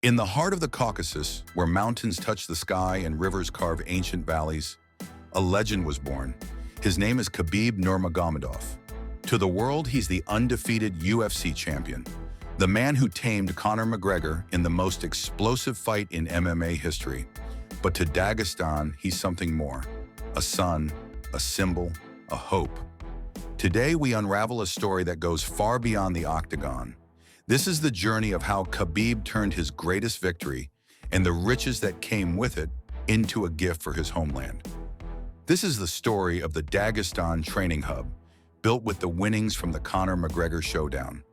In the heart of the Caucasus, where mountains touch the sky and rivers carve ancient valleys, a legend was born. His name is Khabib Nurmagomedov. To the world, he's the undefeated UFC champion, the man who tamed Conor McGregor in the most explosive fight in MMA history. But to Dagestan, he's something more. A son, a symbol, a hope. Today, we unravel a story that goes far beyond the octagon. This is the journey of how Khabib turned his greatest victory and the riches that came with it into a gift for his homeland. This is the story of the Dagestan training hub, built with the winnings from the Conor McGregor Showdown.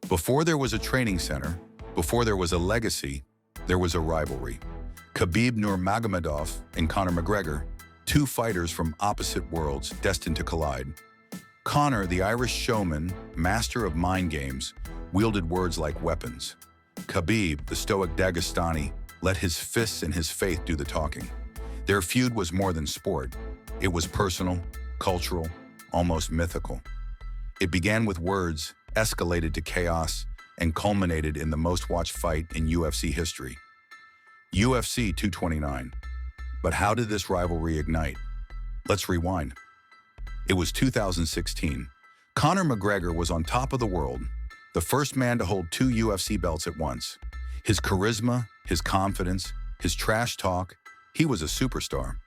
Before there was a training center, before there was a legacy, there was a rivalry. Khabib Nurmagomedov and Conor McGregor, two fighters from opposite worlds destined to collide. Conor, the Irish showman, master of mind games, wielded words like weapons. Khabib, the stoic Dagestani, let his fists and his faith do the talking. Their feud was more than sport. It was personal, cultural, almost mythical. It began with words, escalated to chaos, and culminated in the most-watched fight in UFC history. UFC 229. But how did this rivalry ignite? Let's rewind. It was 2016. Conor McGregor was on top of the world, the first man to hold two UFC belts at once. His charisma, his confidence, his trash talk, he was a superstar.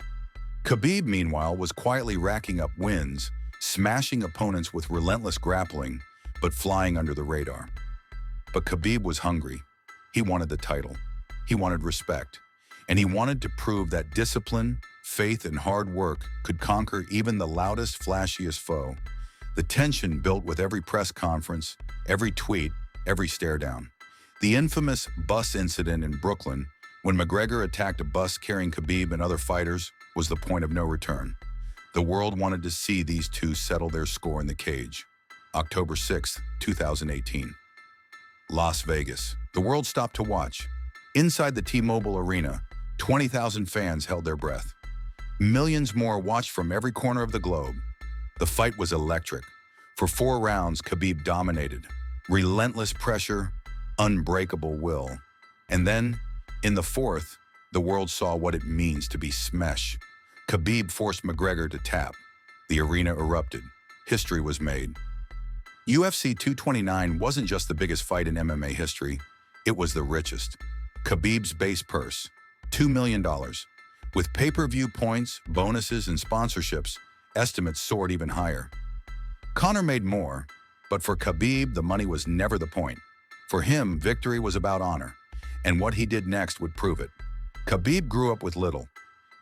Khabib, meanwhile, was quietly racking up wins, smashing opponents with relentless grappling, but flying under the radar. But Khabib was hungry. He wanted the title. He wanted respect. And he wanted to prove that discipline, faith, and hard work could conquer even the loudest, flashiest foe. The tension built with every press conference, every tweet, every stare down. The infamous bus incident in Brooklyn, when McGregor attacked a bus carrying Khabib and other fighters, was the point of no return. The world wanted to see these two settle their score in the cage. October 6, 2018. Las Vegas. The world stopped to watch. Inside the T-Mobile Arena, 20,000 fans held their breath. Millions more watched from every corner of the globe. The fight was electric. For 4 rounds, Khabib dominated. Relentless pressure, unbreakable will. And then, in the 4th, the world saw what it means to be smash. Khabib forced McGregor to tap. The arena erupted. History was made. UFC 229 wasn't just the biggest fight in MMA history, it was the richest. Khabib's base purse, $2 million. With pay-per-view points, bonuses, and sponsorships, estimates soared even higher. Conor made more, but for Khabib, the money was never the point. For him, victory was about honor, and what he did next would prove it. Khabib grew up with little.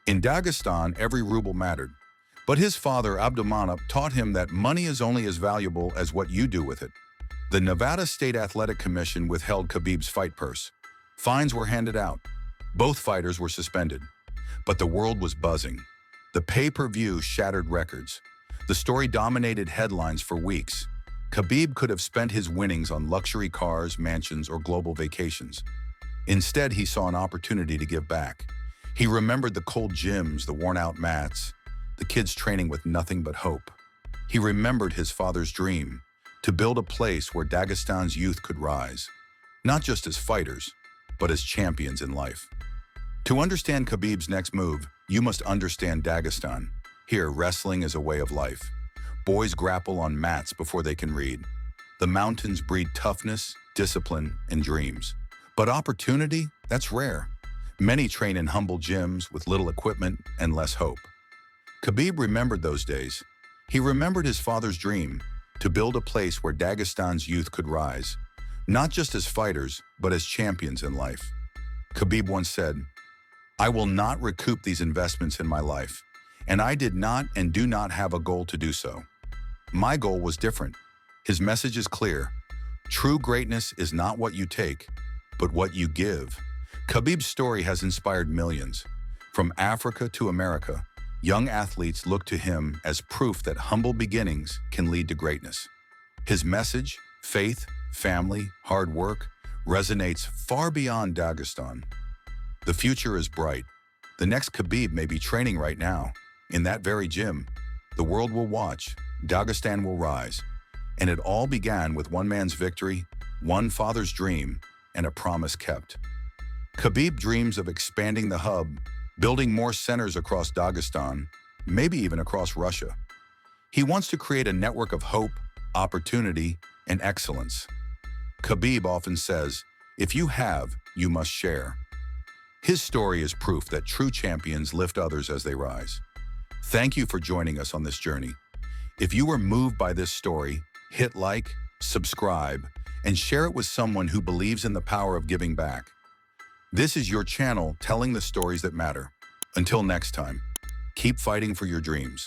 In Dagestan, every ruble mattered. But his father, Abdulmanap, taught him that money is only as valuable as what you do with it. The Nevada State Athletic Commission withheld Khabib's fight purse. Fines were handed out. Both fighters were suspended. But the world was buzzing. The pay-per-view shattered records. The story dominated headlines for weeks. Khabib could have spent his winnings on luxury cars, mansions, or global vacations. Instead, he saw an opportunity to give back. He remembered the cold gyms, the worn-out mats, the kids training with nothing but hope. He remembered his father's dream, to build a place where Dagestan's youth could rise, not just as fighters, but as champions in life. To understand Khabib's next move, you must understand Dagestan. Here, wrestling is a way of life. Boys grapple on mats before they can read. The mountains breed toughness, discipline, and dreams. But opportunity, that's rare. Many train in humble gyms with little equipment and less hope. Khabib remembered those days. He remembered his father's dream, to build a place where Dagestan's youth could rise, not just as fighters, but as champions in life. Khabib once said, "I will not recoup these investments in my life, and I did not and do not have a goal to do so. My goal was different." His message is clear. True greatness is not what you take, but what you give. Khabib's story has inspired millions. From Africa to America, young athletes look to him as proof that humble beginnings can lead to greatness. His message, faith, family, hard work, resonates far beyond Dagestan. The future is bright. The next Khabib may be training right now, in that very gym. The world will watch, Dagestan will rise. And it all began with one man's victory, one father's dream, and a promise kept. Khabib dreams of expanding the hub, building more centers across Dagestan, maybe even across Russia. He wants to create a network of hope, opportunity, and excellence. Khabib often says, "If you have, you must share." His story is proof that true champions lift others as they rise. Thank you for joining us on this journey. If you were moved by this story, hit like, subscribe, and share it with someone who believes in the power of giving back. This is your channel telling the stories that matter. Until next time, keep fighting for your dreams.